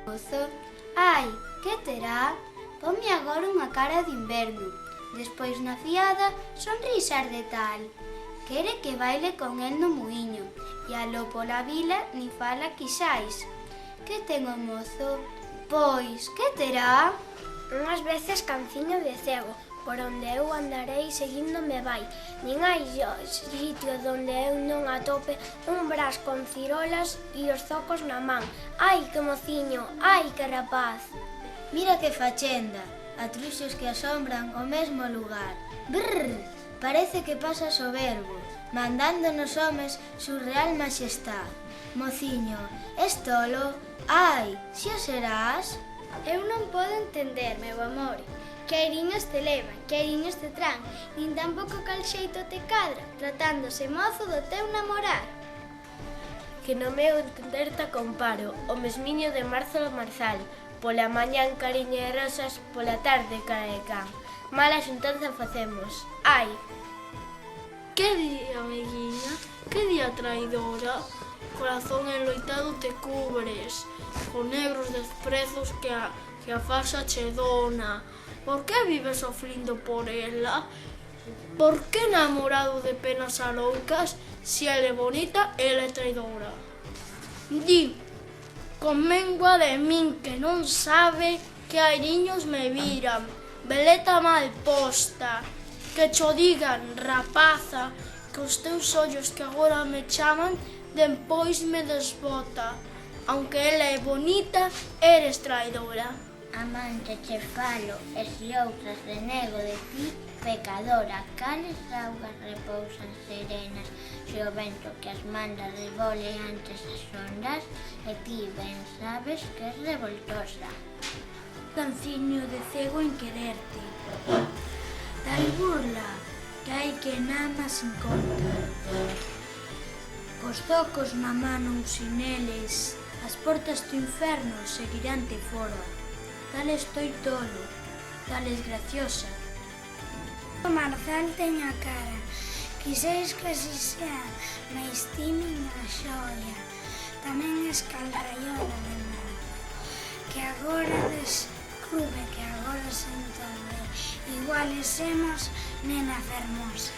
Mozo, ai, que terá? Ponme agora unha cara de inverno. Despois na fiada, sonrisas de tal. Quere que baile con el no muiño, e aló pola vila nin fala quixais. Que ten o mozo? Pois, que terá? Unhas veces canciño de cego, por onde eu andarei seguíndome vai. Nin hai sitio donde eu non atope un bras con cirolas e os zocos na man. Ai, que mociño, ai, que rapaz. Mira que fachenda, atruxos que asombran o mesmo lugar. Brrr, parece que pasa soberbo, mandando nos homes su real majestad. Mociño, es tolo? Ai, xa serás? Eu non podo entender, meu amor, que airiños te levan, que airiños te tran, nin tampouco cal xeito te cadra, tratándose mozo do teu namorar. Que no meu entender te comparo, o mesmiño de marzo ao marzal, pola mañán cariño e rosas, pola tarde cae can. Mala xuntanza facemos, ai! Que día, amiguiña, que día traidora, corazón enloitado te cubres, con negros desprezos que a farsa che dona. Por que vives sofrindo por ela? Por que namorado de penas aloucas, se ela é bonita, ela é traidora? Di, con mengua de min que non sabe que airiños me viran, veleta mal posta, que cho digan, rapaza, que os teus ollos que agora me chaman, dempois me desbota. Aunque ela é bonita, eres traidora. Amante che falo, e se outras renego de ti, pecadora, cales augas repousan serenas, se o vento que as manda revole antes as ondas, e ti ben sabes que es revoltosa. Canciño de cego en quererte, tal burla que hai que nama sin conta. Cos zocos na mano ou sin eles, as portas do inferno seguirante fora. Tal estoy tolo, tal es graciosa. O marzal ten a cara, quiseres que así sea, mais ti miña xoia, tamén es cal raiola de mar, que agora descubre, que agora se entende, iguales semos, nena fermosa.